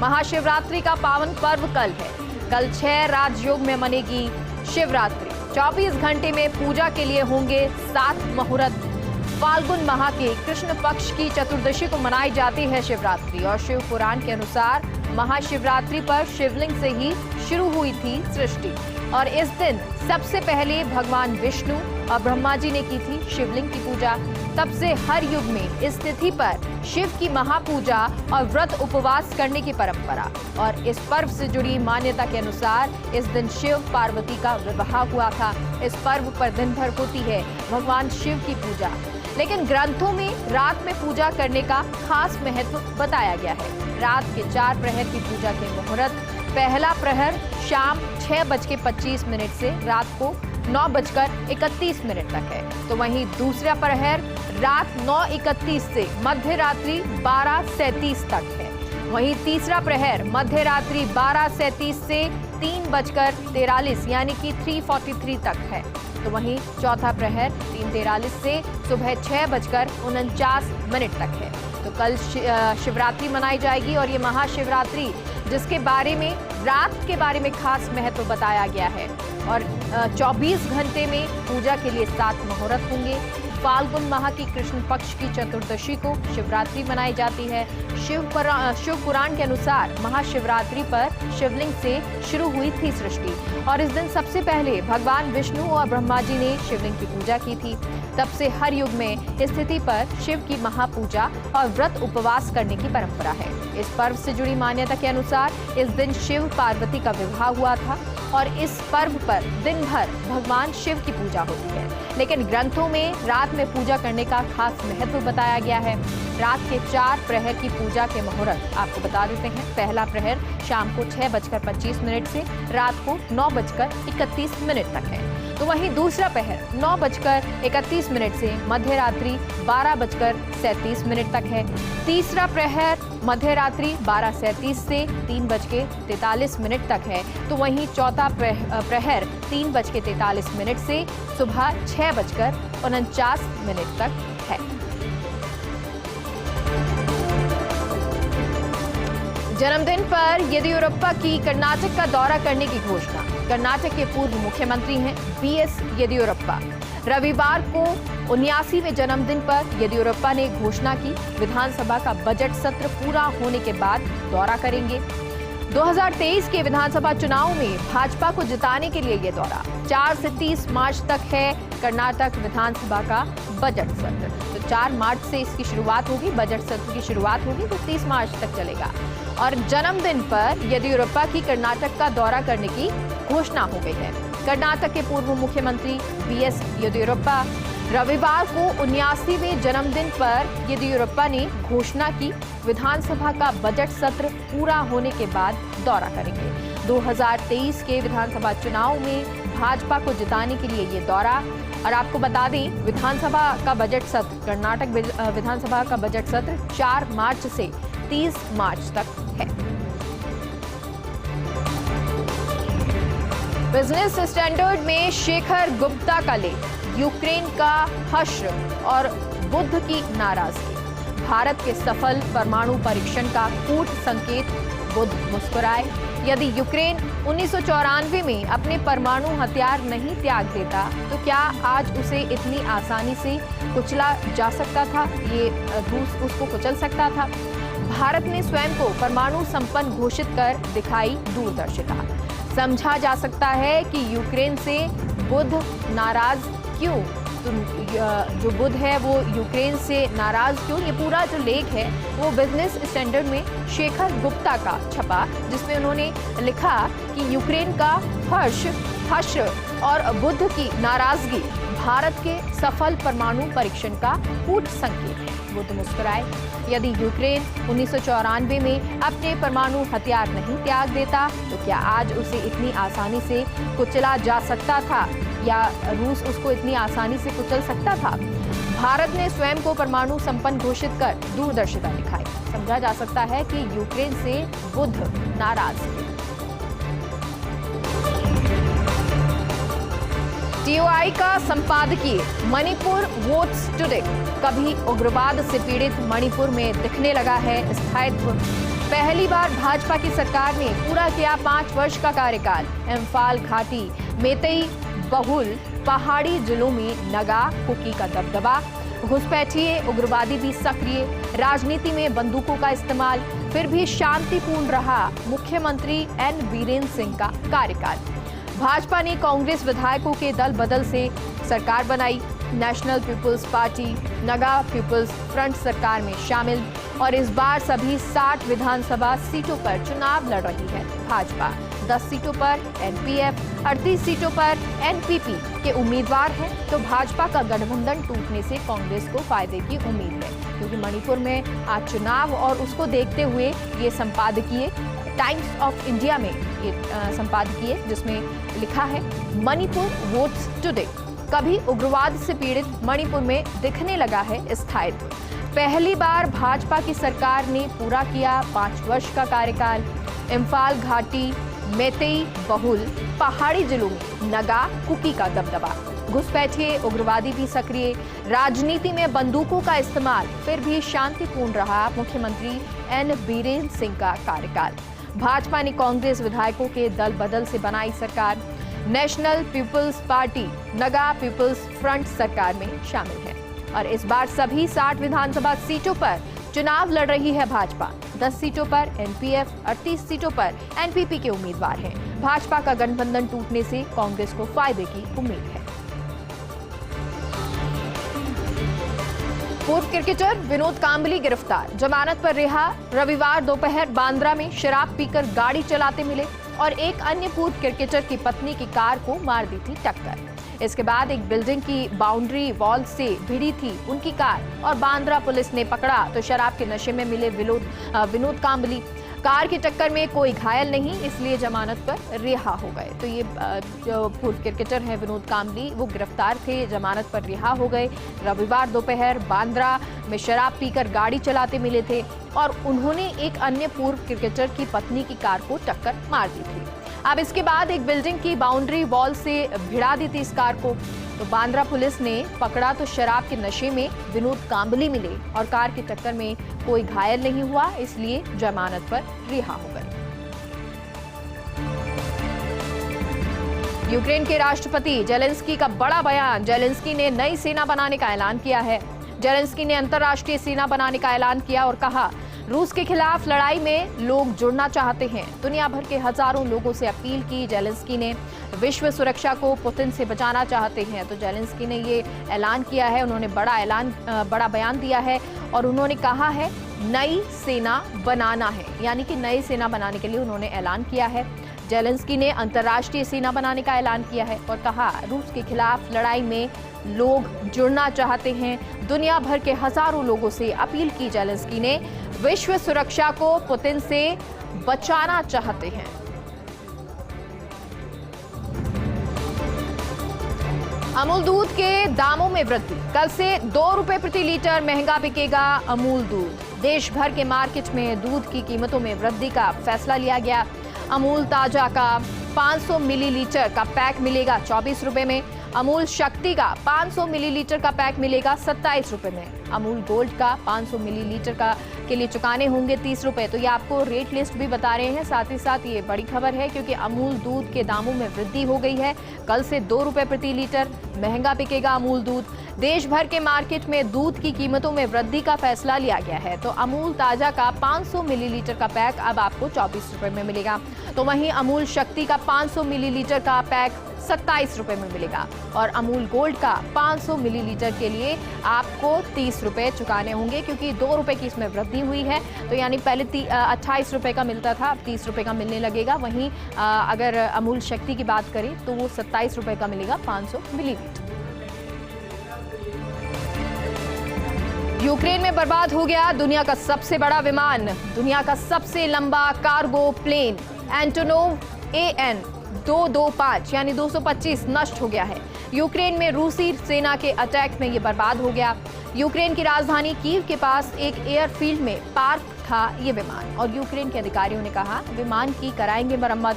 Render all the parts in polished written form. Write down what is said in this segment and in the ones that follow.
महाशिवरात्रि का पावन पर्व कल है। कल 6 राजयोग में मनेगी शिवरात्रि। 24 घंटे में पूजा के लिए होंगे 7 मुहूर्त। फाल्गुन माह के कृष्ण पक्ष की चतुर्दशी को मनाई जाती है शिवरात्रि और शिव पुराण के अनुसार महाशिवरात्रि पर शिवलिंग से ही शुरू हुई थी सृष्टि और इस दिन सबसे पहले भगवान विष्णु और ब्रह्मा जी ने की थी शिवलिंग की पूजा। तब से हर युग में इस तिथि पर शिव की महापूजा और व्रत उपवास करने की परंपरा और इस पर्व से जुड़ी मान्यता के अनुसार इस दिन शिव पार्वती का विवाह हुआ था। इस पर्व पर दिन भर होती है भगवान शिव की पूजा, लेकिन ग्रंथों में रात में पूजा करने का खास महत्व बताया गया है। रात के 4 प्रहर की पूजा के मुहूर्त पहला प्रहर शाम 6:25 से रात को 9:31 तक है, तो वहीं दूसरा प्रहर रात 9:31 से मध्य रात्रि 12:37 तक है। वहीं तीसरा प्रहर मध्य रात्रि 12:37 से 3:43 यानी कि 3:43 तक है, तो वहीं चौथा प्रहर 3:43 से सुबह 6:49 तक है। तो कल शिवरात्रि मनाई जाएगी और ये महाशिवरात्रि जिसके बारे में रात के बारे में खास महत्व बताया गया है और 24 घंटे में पूजा के लिए 7 मुहूर्त होंगे। फाल्गुन माह की कृष्ण पक्ष की चतुर्दशी को शिवरात्रि मनाई जाती है। शिव पुराण के अनुसार महाशिवरात्रि पर शिवलिंग से शुरू हुई थी सृष्टि और इस दिन सबसे पहले भगवान विष्णु और ब्रह्मा जी ने शिवलिंग की पूजा की थी। तब से हर युग में इस तिथि पर शिव की महापूजा और व्रत उपवास करने की परंपरा है। इस पर्व से जुड़ी मान्यता के अनुसार इस दिन शिव पार्वती का विवाह हुआ था और इस पर्व पर दिन भर भगवान शिव की पूजा होती है, लेकिन ग्रंथों में रात में पूजा करने का खास महत्व बताया गया है। रात के 4 प्रहर की पूजा के मुहूर्त आपको बता देते हैं। पहला प्रहर शाम को 6:25 से रात को 9:31 तक है, तो वहीं दूसरा प्रहर 9:31 से मध्य रात्रि 12:37 तक है। तीसरा प्रहर मध्य रात्रि 12:37 से 3:43 तक है, तो वहीं चौथा प्रहर 3:43 से सुबह 6:49 तक है। जन्मदिन पर येदियुरप्पा की कर्नाटक का दौरा करने की घोषणा। कर्नाटक के पूर्व मुख्यमंत्री हैं बीएस येदियुरप्पा। रविवार को 79वें जन्मदिन पर येदियुरप्पा ने घोषणा की विधानसभा का बजट सत्र पूरा होने के बाद दौरा करेंगे। 2023 के विधानसभा चुनाव में भाजपा को जिताने के लिए ये दौरा 4 से 30 मार्च तक है। कर्नाटक विधानसभा का बजट सत्र तो 4 मार्च से इसकी शुरुआत होगी, बजट सत्र की शुरुआत होगी तो 30 मार्च तक चलेगा और जन्मदिन पर येदियुरप्पा की कर्नाटक का दौरा करने की घोषणा हो गई है। कर्नाटक के पूर्व मुख्यमंत्री बीएस येदियुरप्पा रविवार को 79वें जन्मदिन पर येदियुरप्पा ने घोषणा की विधानसभा का बजट सत्र पूरा होने के बाद दौरा करेंगे। 2023 के विधानसभा चुनाव में भाजपा को जिताने के लिए ये दौरा। और आपको बता दें विधानसभा का बजट सत्र कर्नाटक विधानसभा का बजट सत्र 4 मार्च से 30 मार्च तक है। बिजनेस स्टैंडर्ड में शेखर गुप्ता का लेख, यूक्रेन का हश्र और बुद्ध की नाराजगी, भारत के सफल परमाणु परीक्षण का कूट संकेत, बुद्ध मुस्कुराए। यदि यूक्रेन 1994 में अपने परमाणु हथियार नहीं त्याग देता तो क्या आज उसे इतनी आसानी से कुचला जा सकता था? ये रूस उसको कुचल सकता था? भारत ने स्वयं को परमाणु संपन्न घोषित कर दिखाई दूरदर्शिता। समझा जा सकता है कि यूक्रेन से बुद्ध नाराज क्यों, तो जो बुद्ध है वो यूक्रेन से नाराज क्यों, ये पूरा जो लेख है वो बिजनेस स्टैंडर्ड में शेखर गुप्ता का छपा, जिसमें उन्होंने लिखा कि यूक्रेन का हश्र और बुद्ध की नाराजगी भारत के सफल परमाणु परीक्षण का कूट संकेत है। बुद्ध मुस्कुराए। यदि यूक्रेन 1994 में अपने परमाणु हथियार नहीं त्याग देता तो क्या आज उसे इतनी आसानी से कुचला जा सकता था या रूस उसको इतनी आसानी से कुचल सकता था? भारत ने स्वयं को परमाणु संपन्न घोषित कर दूरदर्शिता दिखाई। समझा जा सकता है कि यूक्रेन से बुद्ध नाराज थे। टीओआई का संपादकीय मणिपुर वोट्स टुडे, कभी उग्रवाद से पीड़ित मणिपुर में दिखने लगा है स्थायित्व। पहली बार भाजपा की सरकार ने पूरा किया 5 वर्ष का कार्यकाल। इम्फाल घाटी, मेतई, बहुल, पहाड़ी जिलों में नगा, कुकी का दबदबा। घुसपैठिए उग्रवादी भी सक्रिय, राजनीति में बंदूकों का इस्तेमाल, फिर भी शांतिपूर्ण रहा मुख्यमंत्री एन बीरेंद्र सिंह का कार्यकाल। भाजपा ने कांग्रेस विधायकों के दल बदल से सरकार बनाई। नेशनल पीपुल्स पार्टी, नगा पीपुल्स फ्रंट सरकार में शामिल और इस बार सभी 60 विधानसभा सीटों पर चुनाव लड़ रही है भाजपा। 10 सीटों पर एनपीएफ, 38 सीटों पर एनपीपी के उम्मीदवार हैं। तो भाजपा का गठबंधन टूटने से कांग्रेस को फायदे की उम्मीद है, क्योंकि मणिपुर में आज चुनाव और उसको देखते हुए ये संपादकीय टाइम्स ऑफ इंडिया में ये संपादकीय जिसमें लिखा है मणिपुर वोट्स टुडे। कभी उग्रवाद से पीड़ित मणिपुर में दिखने लगा है स्थायित्व। पहली बार भाजपा की सरकार ने पूरा किया 5 वर्ष का कार्यकाल। इम्फाल घाटी, मेतई, बहुल, पहाड़ी जिलों में नगा, कुकी का दबदबा। घुसपैठिए उग्रवादी भी सक्रिय, राजनीति में बंदूकों का इस्तेमाल, फिर भी शांतिपूर्ण रहा मुख्यमंत्री एन बीरेंद्र सिंह का कार्यकाल। भाजपा ने कांग्रेस विधायकों के दल बदल से बनाई सरकार। नेशनल पीपुल्स पार्टी, नगा पीपुल्स फ्रंट सरकार में शामिल है और इस बार सभी 60 विधानसभा सीटों पर चुनाव लड़ रही है भाजपा। 10 सीटों पर एनपीएफ, 38 सीटों पर एनपीपी के उम्मीदवार हैं। भाजपा का गठबंधन टूटने से कांग्रेस को फायदे की उम्मीद है। पूर्व क्रिकेटर विनोद कांबली गिरफ्तार, जमानत पर रिहा। रविवार दोपहर बांद्रा में शराब पीकर गाड़ी चलाते मिले और एक अन्य पूर्व क्रिकेटर की पत्नी की कार को मार दी थी टक्कर। इसके बाद एक बिल्डिंग की बाउंड्री वॉल से भिड़ी थी उनकी कार और बांद्रा पुलिस ने पकड़ा तो शराब के नशे में मिले विनोद कांबली। कार की टक्कर में कोई घायल नहीं, इसलिए जमानत पर रिहा हो गए। तो ये जो पूर्व क्रिकेटर हैं विनोद कांबली, वो गिरफ्तार थे, जमानत पर रिहा हो गए। रविवार दोपहर बांद्रा में शराब पीकर गाड़ी चलाते मिले थे और उन्होंने एक अन्य पूर्व क्रिकेटर की पत्नी की कार को टक्कर मार दी थी। अब इसके बाद एक बिल्डिंग की बाउंड्री वॉल से भिड़ा दी थी इस कार को। तो बांद्रा पुलिस ने पकड़ा तो शराब के नशे में विनोद कांबली मिले और कार की टक्कर में कोई घायल नहीं हुआ, इसलिए जमानत पर रिहा हो गए। यूक्रेन के राष्ट्रपति जेलेंस्की का बड़ा बयान। जेलेंस्की ने नई सेना बनाने का ऐलान किया है। जेलेंस्की ने अंतर्राष्ट्रीय सेना बनाने का ऐलान किया और कहा, रूस के खिलाफ लड़ाई में लोग जुड़ना चाहते हैं। दुनिया भर के हजारों लोगों से अपील की जेलेंस्की ने। विश्व सुरक्षा को पुतिन से बचाना चाहते हैं। तो जेलेंस्की ने ये ऐलान किया है, उन्होंने बड़ा बयान दिया है और उन्होंने कहा है नई सेना बनाना है, यानी कि नई सेना बनाने के लिए उन्होंने ऐलान किया है। जेलेंस्की ने अंतर्राष्ट्रीय सेना बनाने का ऐलान किया है और कहा, रूस के खिलाफ लड़ाई में लोग जुड़ना चाहते हैं। दुनिया भर के हजारों लोगों से अपील की जेलेंस्की ने। विश्व सुरक्षा को पुतिन से बचाना चाहते हैं। अमूल दूध के दामों में वृद्धि, कल से 2 रुपए प्रति लीटर महंगा बिकेगा अमूल दूध। देश भर के मार्केट में दूध की कीमतों में वृद्धि का फैसला लिया गया। अमूल ताजा का 500 मिलीलीटर का पैक मिलेगा 24 रुपए में। अमूल शक्ति का 500 मिलीलीटर का पैक मिलेगा 27 रुपए में। अमूल गोल्ड का 500 मिलीलीटर का के लिए चुकाने होंगे 30 रुपए। तो ये आपको रेट लिस्ट भी बता रहे हैं। साथ ही साथ ये बड़ी खबर है क्योंकि अमूल दूध के दामों में वृद्धि हो गई है। कल से 2 रुपए प्रति लीटर महंगा बिकेगा अमूल दूध। देश भर के मार्केट में दूध की कीमतों में वृद्धि का फैसला लिया गया है। तो अमूल ताजा का 500 मिलीलीटर का पैक अब आपको 24 रुपए में मिलेगा। तो वहीं अमूल शक्ति का 500 मिलीलीटर का पैक 27 रुपए में मिलेगा और अमूल गोल्ड का 500 मिलीलीटर के लिए आपको 30 रुपए चुकाने होंगे क्योंकि 2 रुपए की इसमें वृद्धि हुई है। तो यानी पहले 28 रुपए का मिलता था, अब 30 रुपए का मिलने लगेगा। वहीं अगर अमूल शक्ति की बात करें तो वो 27 रुपए का मिलेगा 500 मिलीलीटर। यूक्रेन में बर्बाद हो गया दुनिया का सबसे बड़ा विमान। दुनिया का सबसे लंबा कार्गो प्लेन एंटोनोव AN 225 यानी 225 नष्ट हो गया है। यूक्रेन में रूसी सेना के अटैक में ये बर्बाद हो गया। यूक्रेन की राजधानी कीव के पास एक एयरफील्ड में पार्क था ये विमान और यूक्रेन के अधिकारियों ने कहा विमान की कराएंगे मरम्मत।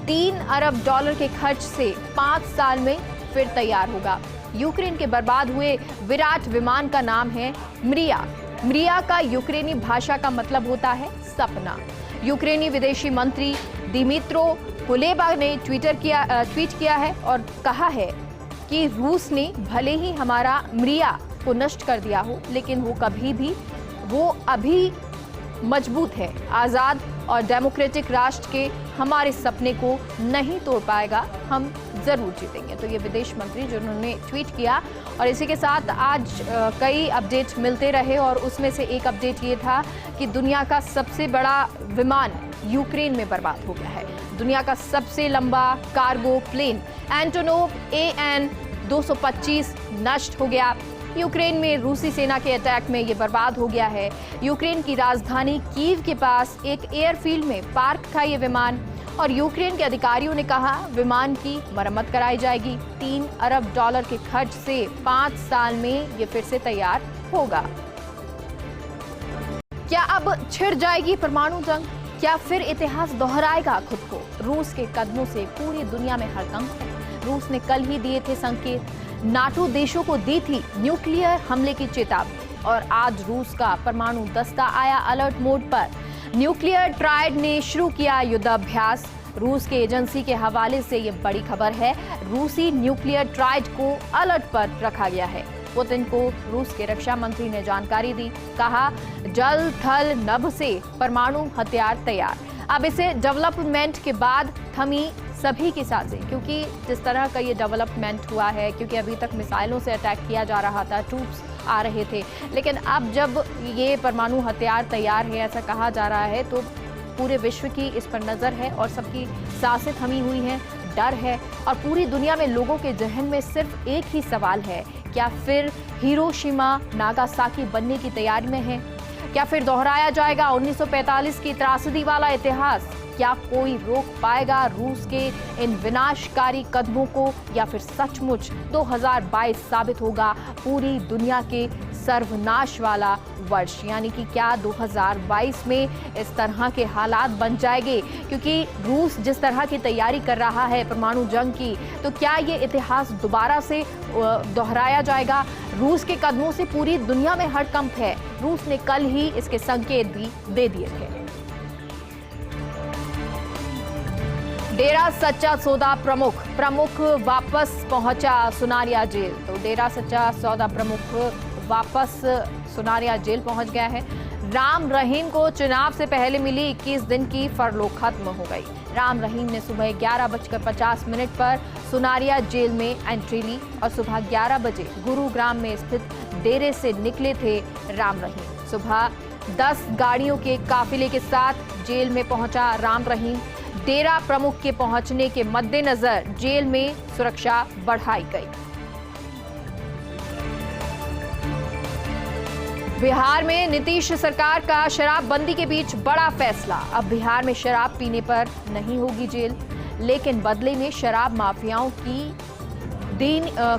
$3 अरब के खर्च से 5 साल में फिर तैयार होगा। यूक्रेन के बर्बाद हुए विराट विमान का नाम है मरिया। मरिया का यूक्रेनी भाषा का मतलब होता है सपना। यूक्रेनी विदेशी मंत्री दिमित्रो कुलेबा ने ट्वीट किया है और कहा है कि रूस ने भले ही हमारा मरिया को नष्ट कर दिया हो, लेकिन वो अभी मजबूत है। आजाद और डेमोक्रेटिक राष्ट्र के हमारे सपने को नहीं तोड़ पाएगा, हम जरूर जीतेंगे। तो ये विदेश मंत्री जिन्होंने ट्वीट किया, और इसी के साथ आज कई अपडेट मिलते रहे और उसमें से एक अपडेट ये था कि दुनिया का सबसे बड़ा विमान यूक्रेन में बर्बाद हो गया है। दुनिया का सबसे लंबा कार्गो प्लेन एंटोनोव AN 225 नष्ट हो गया। यूक्रेन में रूसी सेना के अटैक में ये बर्बाद हो गया है। यूक्रेन की राजधानी कीव के पास एक एयरफील्ड में पार्क था ये विमान, और यूक्रेन के अधिकारियों ने कहा विमान की मरम्मत कराई जाएगी। $3 अरब के खर्च से 5 साल में ये फिर से तैयार होगा। क्या अब छिड़ जाएगी परमाणु जंग? क्या फिर इतिहास दोहराएगा खुद को? रूस के कदमों से पूरी दुनिया में हड़कंप है। रूस ने कल ही दिए थे संकेत, नाटो देशों को दी थी न्यूक्लियर हमले की चेतावनी, और आज रूस का परमाणु दस्ता आया अलर्ट मोड पर। न्यूक्लियर ट्रायड ने शुरू किया युद्धाभ्यास। रूस के एजेंसी के हवाले से ये बड़ी खबर है। रूसी न्यूक्लियर ट्रायड को अलर्ट पर रखा गया है। पुतिन को रूस के रक्षा मंत्री ने जानकारी दी, कहा जल थल नभ से परमाणु हथियार तैयार। अब इसे डेवलपमेंट के बाद थमी सभी की सांसें, क्योंकि जिस तरह का ये डेवलपमेंट हुआ है, क्योंकि अभी तक मिसाइलों से अटैक किया जा रहा था, ट्रूप्स आ रहे थे, लेकिन अब जब ये परमाणु हथियार तैयार है ऐसा कहा जा रहा है, तो पूरे विश्व की इस पर नज़र है और सबकी सांसें थमी हुई हैं, डर है, और पूरी दुनिया में लोगों के जहन में सिर्फ एक ही सवाल है, क्या फिर हिरोशिमा नागासाकी बनने की तैयारी में है? क्या फिर दोहराया जाएगा 1945 की त्रासदी वाला इतिहास? क्या कोई रोक पाएगा रूस के इन विनाशकारी कदमों को, या फिर सचमुच 2022 साबित होगा पूरी दुनिया के सर्वनाश वाला वर्ष? यानी कि क्या 2022 में इस तरह के हालात बन जाएंगे? क्योंकि रूस जिस तरह की तैयारी कर रहा है परमाणु जंग की, तो क्या ये इतिहास दोबारा से दोहराया जाएगा? रूस के कदमों से पूरी दुनिया में हड़कंप है। रूस ने कल ही इसके संकेत भी दे दिए थे। डेरा सच्चा सौदा प्रमुख वापस पहुंचा सुनारिया जेल। तो डेरा सच्चा सौदा प्रमुख वापस सुनारिया जेल पहुंच गया है। राम रहीम को चुनाव से पहले मिली 21 दिन की फरलो खत्म हो गई। राम रहीम ने सुबह 11:50 पर सुनारिया जेल में एंट्री ली और सुबह 11 बजे गुरुग्राम में स्थित डेरे से निकले थे राम रहीम। सुबह 10 गाड़ियों के काफिले के साथ जेल में पहुंचा राम रहीम। डेरा प्रमुख के पहुंचने के मद्देनजर जेल में सुरक्षा बढ़ाई गई। बिहार में नीतीश सरकार का शराबबंदी के बीच बड़ा फैसला। अब बिहार में शराब पीने पर नहीं होगी जेल, लेकिन बदले में शराब माफियाओं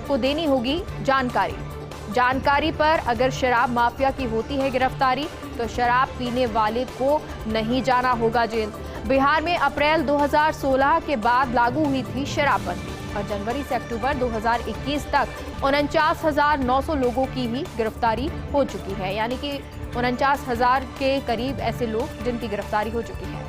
को देनी होगी जानकारी पर अगर शराब माफिया की होती है गिरफ्तारी, तो शराब पीने वाले को नहीं जाना होगा जेल। बिहार में अप्रैल 2016 के बाद लागू हुई थी शराबबंदी, और जनवरी से अक्टूबर 2021 तक 49,900 लोगों की ही गिरफ्तारी हो चुकी है। यानी कि 49,000 के करीब ऐसे लोग जिनकी गिरफ्तारी हो चुकी है।